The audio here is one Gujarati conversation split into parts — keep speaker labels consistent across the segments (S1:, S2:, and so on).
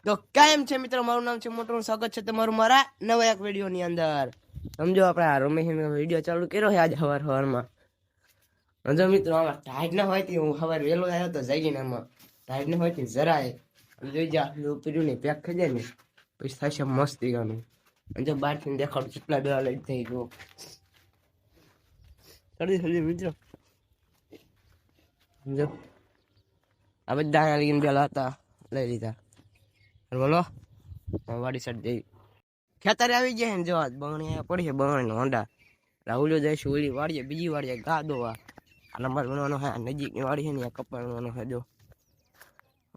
S1: તો કેમ છે મિત્રો, મારું નામ છે મોટું, સ્વાગત છે તમારું મારા નવા એક વિડીયો ની અંદર. સમજો આપણે આ રમેશ વિડીયો ચાલુ કર્યો છે આજે સવારમાં. સમજો મિત્રો, આમાં ટાઈટ ના હોય હું સવારે વહેલો આવ્યો તો જાગીને આમાં ટાઈટ ના હોય જરાય જોઈ જા પીડ્યું ને પેક થઈ જાય ને પછી થશે મસ્તી ગાનું. જો બહારથી દેખાડું કેટલા બેવા લઈ થઈ ગયો જલ્દી મિત્રો. સમજો આ બધા અહીંયા લઈને બેલા હતા, લઈ લીધા. બોલો વાડી સાઈડ જઈ ખેતરે આવી ગયા ને. જો બગણી પડી છે, બગણી હોંડા રાહુલ્યો જાય છે ઓલી વાડીએ, બીજી વાડીએ ગા દોવા. આ નંબર વીણવાનો છે, નજીકની વાડી છે ને કપા વીણવાનો છે. જો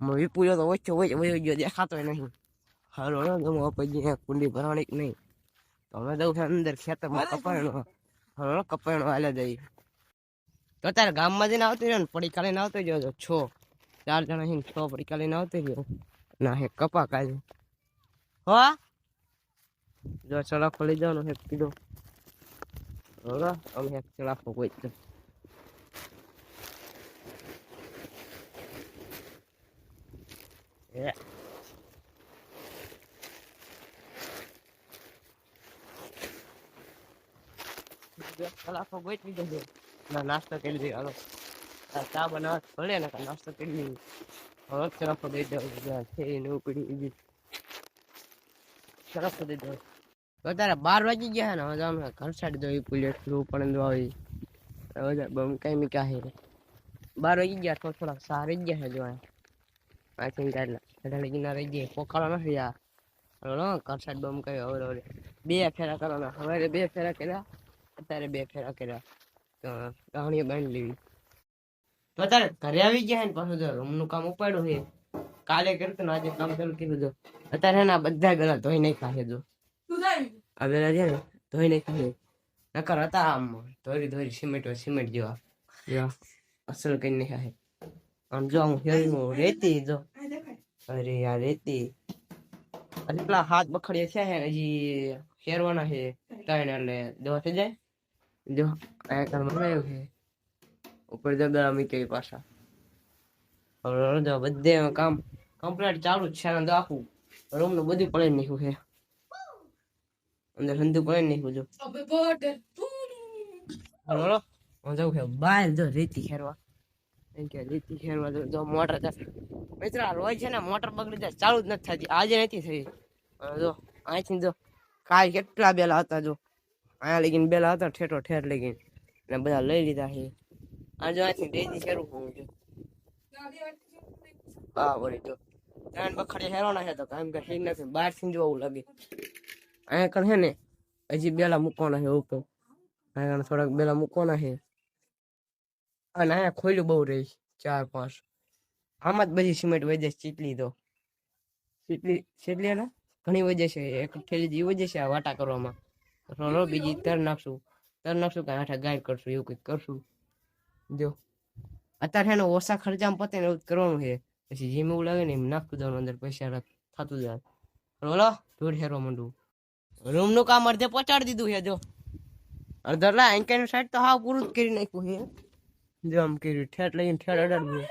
S1: અમે વિપુલ્યો તો ઓછો વયો ગયો, દેખાતો નહીં. હાલો ગમો પછી કુંડી ભરવાની નહીં તો અમે દઉં છે અંદર ખેતરમાં કપાયણો. હાલો કપાયણો હાલે જઈ. તો અત્યારે ગામમાં જઈને આવતી રહ્યો ને પડીકા લઈને આવતો રહ્યો. 4 જણા છે, 6 પડીકા લઈને આવતો રહ્યો ના હે કપા કાઢે. હો જો ચલાફો લઈ જવાનો હે કીધો. હવે અમે એક ચલાફો કોઈ તો ચલાફો કોઈ લીધો છે ના. નાસ્તો કરી દે હાલો, ચા બનાવવા પડે ને નાસ્તો કરી દઈએ. હવે ચલાફો દઈ દો છે ને ઉપડી ચલાફો દઈ દો. અત્યારે 12 વાગી ગયા ને હવે અમે ઘર સાઈડ દો પુલિયટ પણ આવી બમ કઈ મી ક્યાં હે 12 વાગી ગયા. થોડાક સારી ગયા છે. જો આઈ થિંક એટલે લગીના રહી ગયા પોકાળો નથી યાર. હલો ઘર સાઈડ બમ કઈ હવે 2 ફેરા કરવાના. હવે 2 ફેરા કર્યા, અત્યારે 2 ફેરા કર્યા તો ગાણીએ બાંધી લેવી. તો અત્યારે ઘરે આવી ગયા ને પાછું રૂમ નું કામ ઉપાડ્યું છે. કાલે કરતું ને આજે કામ ચાલુ કર્યું. જો અત્યારે એના બધા ગલા ધોઈ નાખ્યા છે. જો આ વેલા છે ને ધોઈ નાખ્યા છે, નકર હતા આમ ધોરી સિમેન્ટ જેવા અસલ કઈ નાખ્યા છે. આમ જો હું હેરીનું રેતી જો, અરે યાર રેતી એટલા હાથ બખડ્યા છે હજી ફેરવાના છે 3 એટલે દવા થઈ જાય. જો આ કામ બનાવ્યું છે ઉપર જગા મૂકી પાછા. હવે જો બધે કામ કમ્પ્લીટ ચાલુ જ છે ને. તો આખું રૂમ નું બધું પડી નાખ્યું છે, અંદર હંધુ પડી નાખ્યું. જો હલો હું જવું છે બહાર જો રેતી ખેરવા. રેતી ખેરવા જો મોટર મિત્ર રોજ છે ને મોટર બગડી જાય, ચાલુ જ નથી થતી. આજે નથી થઈ. જો અહીંથી જો કાલ કેટલા બેલા હતા. જો અહીંયા લગીને બેલા હતા ઠેઠો ઠેર લગીને ને બધા લઈ લીધા છે. આ જો અહીંથી રેતી ખેરું હું જો હા વળી જો 3 બખડિયા હેરવાના છે તો કામ કે થઈ નથી. બહારથી જોવું લાગે. અહીંયા કણ છે ને હજી બેલા મૂકવાના છે ઉપર. અહીંયા થોડાક બેલા મૂકવાના છે અને અહીંયા ખોલ્યું બહુ રહી 4-5. આમાં જ બધી સિમેન્ટ વહી જાય. ચીટલી તો ચીટલી ને ઘણી વહી જશે. એક થેલી જે વહી જશે આ વાટા કરવામાં. બીજી તર નાખશું કે 8 ગાઈડ કરશું, એવું કંઈક કરશું. જો અત્યારે છે ને ઓછા ખર્ચામાં પતે ને એવું જ કરવાનું છે. પછી જેમ એવું લાગે ને એમ નાખતું જવાનું અંદર, પૈસા થતું જાય. બોલો ધૂળ હેરવા માંડું. રૂમ નું કામ અડધે પહોંચાડી દીધું છે. જો અડધા એન્કાઈનું સાઈડ તો હાવ પૂરું જ કરી નાખ્યું છે. જો આમ કર્યું ઠેઠ લઈને ઠેઠ અડાડ્યું.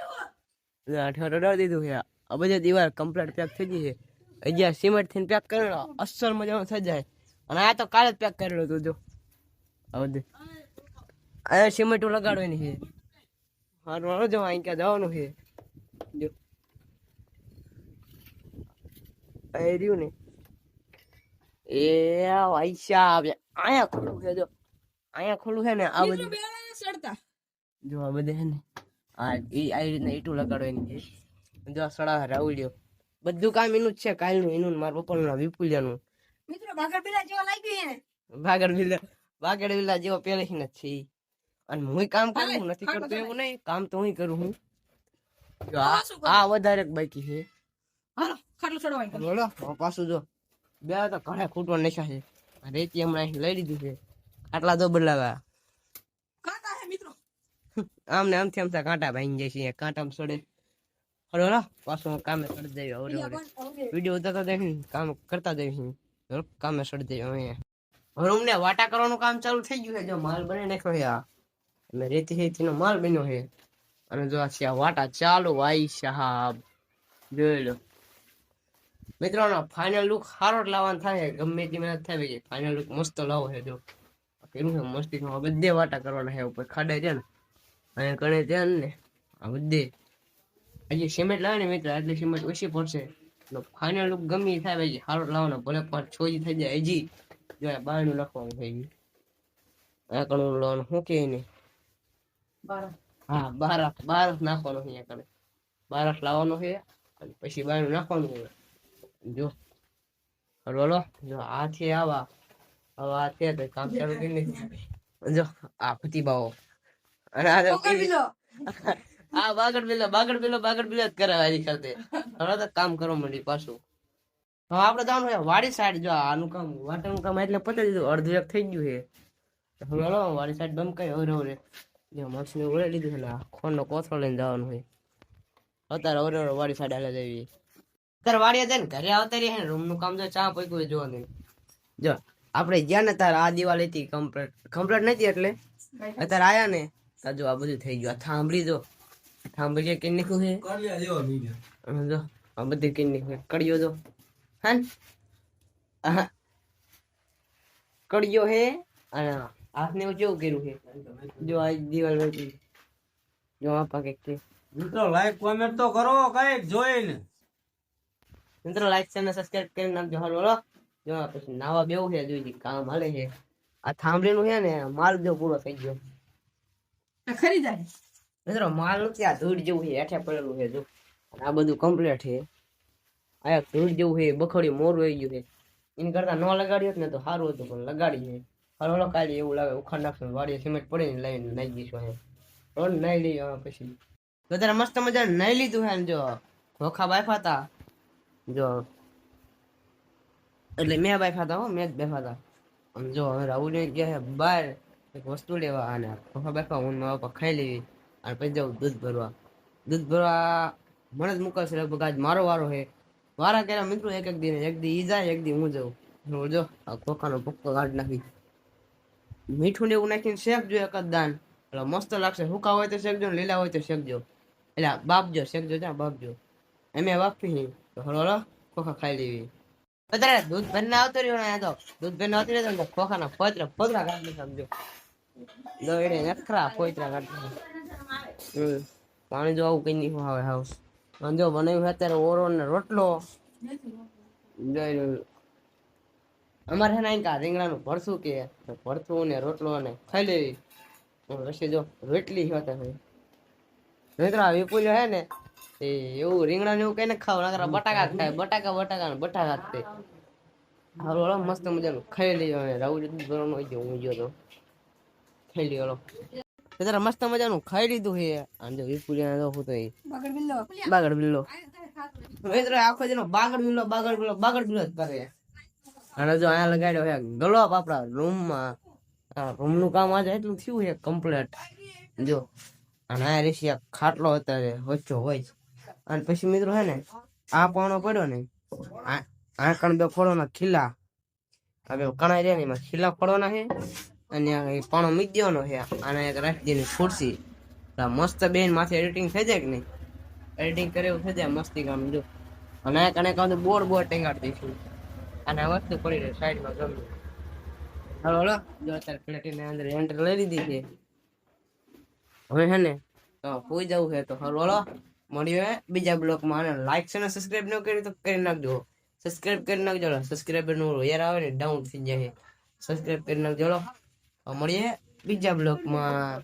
S1: ઠેઠ અડાડી દીધું છે. આ બધી દિવાલ કમ્પ્લીટ પેક થઈ ગઈ છે. હજી સિમેન્ટ થી પેક કરેલો અસલ મજામાં થઈ જાય. અને આ તો કાલે જ પેક કરેલું હતું. જો આ બધું અહીંયા સિમેન્ટ લગાડવાની છે. હારું જો અહીં ક્યાં જવાનું છે. જો અહીં રહ્યું ને એ પૈસા અહીંયા ખુલ્લું છે. જો અહીંયા ખુલ્લું છે ને આ બધું જો આ બધે છે ને આ રીતના ઈટું લગાડવાની છે. જો સડા રાવલ્યો બધું કામ એનું જ છે. કાલનું એનું મારા પપ્પાનું વિપુલિયાનું. મિત્રો ભાગડ બિલા જેવો પહેલેથી જ છે. અને હું કામ કરું નથી કરતો એવું નહીં, કામ તો હું કરું હું. આ વધારે બાકી છે. પાછું જો બે તો ઘરે ખૂટવા નશા છે. રેતી હમણાં લઈ લીધી છે. આટલા તો બદલાવા આમ ને આમથી આમ કાંટા ભાઈ જાય છે. કાંટા સડે. હલો પાછું કામે સડી જાય. વિડીયો ઉતારતા જાય કામ કરતા જાય કામે સડી જાય. રૂમ ને વાટા કરવાનું કામ ચાલુ થઈ ગયું છે. જો માલ બની નાખ્યો છે. આ એટલે રેતી નો માલ બન્યો છે. અને જો આ વાટા ચાલુ ભાઈ સાહેબ જોઈ લો. મિત્રોનો ફાઇનલ લુક સારો જ લાવવાનો થાય, ગમે તે મહેનત થાય કે ફાઇનલ લુક મસ્ત લાવો છે. જો એનું છે મસ્તી બધે વાટા કરવાના છે ઉપર ખાડે છે ને અને કણે છે ને આ બધે હજી સિમેન્ટ લાવે ને મિત્ર એટલી સિમેન્ટ ઓછી પડશે. ફાઇનલ લુક ગમે થાય ભાઈ સારો લાવવાનો, ભલે 5-6 થઈ જાય. હજી જો બહારનું લખવાનું થઈ ગયું આ કણું લાવવાનું શું કે નહીં. હા બારફ નાખવાનું છે અહીંયા કણે, બારફ લાવવાનો છે અને પછી બહારનું નાખવાનું હોય. જો હલો જો આ છે આવા હવે આ છે તો કામ ચાલુ કરી નાખ્યું. જો આ પ્રતિભાવો અને આ બાગડ બિલો જ કરાવે આજકાલ. હવે તો કામ કરવા માંડી પાછું. હવે આપણે જવાનું છે વાડી સાઈડ. જો આનું કામ વાટાનું કામ એટલે પતાવી દીધું, અડધું એક થઈ ગયું છે. હવે હલો વાડી સાઈડ બમ કઈ ઓરે જો મશીન ઓળે લીધું છે ને ખોનનો કોથળો લઈને જવાનું હોય. અત્યારે ઓરે વાડી સાઈડ હાલે જઈએ. અત્યારે વાડીએ જાય ને ઘરે આવતા રહે ને રૂમ નું કામ જો ચા પૈકું જોવાનું. જો આપણે ગયા ને તાર આ દિવાળી હતી કમ્પ્લીટ નથી એટલે અત્યારે આયા ને જો આ બધું થઈ ગયું. આ થાંભળી જો થાંભળી કે નીકળ્યું છે જો આ બધી કે નીકળ્યું કડિયો જો હા કડિયો હે અને હાથને કેવું કર્યું છે જો આ દિવાલ વળતી જો આ પાકે કે
S2: મિત્રો લાઈક કોમેન્ટ તો કરો કઈક જોઈને.
S1: મિત્રો લાઈક ચેનલ સબસ્ક્રાઇબ કરી નાખજો. હાલો જો પછી નાવા બેવું છે જોઈ કામ હાલે છે. આ થાંભલીનું છે ને માલ જો પૂરો થઈ ગયો
S3: ખરી જાય
S1: મિત્રો. માલ નથી આ ધૂળ જેવું છે હેઠે પડેલું છે જો આ બધું કમ્પ્લીટ છે. આ ધૂળ જેવું છે બખડ્યું મોરું આવી ગયું છે. એની કરતા ન લગાડ્યો ને તો સારું હતું પણ લગાડી છે. હલો કાલે એવું લાગે ઉખાડ નાખશું વાડીએ સિમેન્ટ પડે ને લઈને નાઈ દઈશું. રોડ નાઈ લઈએ પછી વધારે મસ્ત મજા નાઈ લીધું છે. જો ધોખા બાફા હતા જો એટલે મેં બાફા હતા મેં જ બેફા હતા. જો હવે રાહુલ ગયા બહાર એક વસ્તુ લેવા અને ધોખા બાફા હું મારા પપ્પા ખાઈ લેવી અને પછી જાઉં દૂધ ભરવા મને જ મોકલશે લગભગ આજ મારો વારો છે. વારા કર્યા મિત્રો એક દી ઈ જાય એક દી હું જાઉં. જો આ ધોખાનો ભૂક્કો કાઢી નાખી મીઠું ને એવું નાખીને શેકજો એક જ દાન એટલે મસ્ત લાગશે. સૂકા હોય તો શેકજો ને લીલા હોય તો શેકજો એટલે બાપજો શેકજો ત્યાં બાપજો એમ બાફી તો હલો ખોખા ખાઈ લેવી. અત્યારે દૂધ ભરીને આવતો રહ્યો ને તો દૂધ ભરીને આવતી રહ્યો ને ખોખાના ફોતરા કાઢી સમજો જો એને નખરા ફોતરા કાઢી પાણી જો આવું કઈ નહીં આવે હાઉસ જો બનાવ્યું અત્યારે ઓરો ને રોટલો. અમારે છે ને રીંગણાનું ભરથું કે ભરથું ને રોટલો ને ખાઈ લેવી પછી જો રોટલી હોતા હોય મિત્રો. આ વિપુલ્યો હે ને એવું રીંગણા ને એવું કઈ ને ખાવ નકર બટાકા ખાય બટાકા જ તે હાલો મસ્ત મજાનું ખાઈ લઈએ. રાહુલ ભરવાનું હોય ગયો હું ગયો તો ખાઈ લ્યો. હલો મસ્ત મજાનું ખાઈ લીધું છે. આમ જો વિપુલિયા જો હું તો બાગડ બિલ્લો મિત્રો આખો જેનો બાગડ બિલ્લો જ કરે. અને જો અહીંયા લગાડ્યો છે ગલોપ આપણા રૂમમાં. રૂમ નું કામ આજે એટલું થયું છે કમ્પ્લીટ જો. અને આ રેશિયા ખાટલો અત્યારે વચ્ચો હોય અને પછી મિત્રો હે ને આ પાણો પડ્યો ને આ કણ બે ફળોના ખીલા હવે કણાઈ રે ને એમાં ખીલા ફળોના છે અને પાણો મીક દેવાનો છે. અને એક રાખી દેની ખુરશી મસ્ત બેન માથે એડિટિંગ થઈ જાય કે નહીં એડિટિંગ કરે એવું થઈ જાય મસ્તી કામ જો. અને આ કણે કાં તો બોર્ડ ટેંગાડી દઈશું અને આ વસ્તુ પડી રહે સાઈડમાં ગમે. હલો જો અત્યારે પ્લેટીની અંદર એન્ટર લઈ લીધી છે. હવે હે ને તો હોઈ જવું છે તો હલો મળીએ બીજા બ્લોગમાં. અને લાઈક છે ને સબસ્ક્રાઇબ ન કરી તો કરી નાખજો. સબસ્ક્રાઇબ કરી નાખજો. સબસ્ક્રાઇબર નું યાર આવે ને ડાઉન થઈ જાય. સબસ્ક્રાઇબ કરી નાખજો. મળીએ બીજા બ્લોગમાં.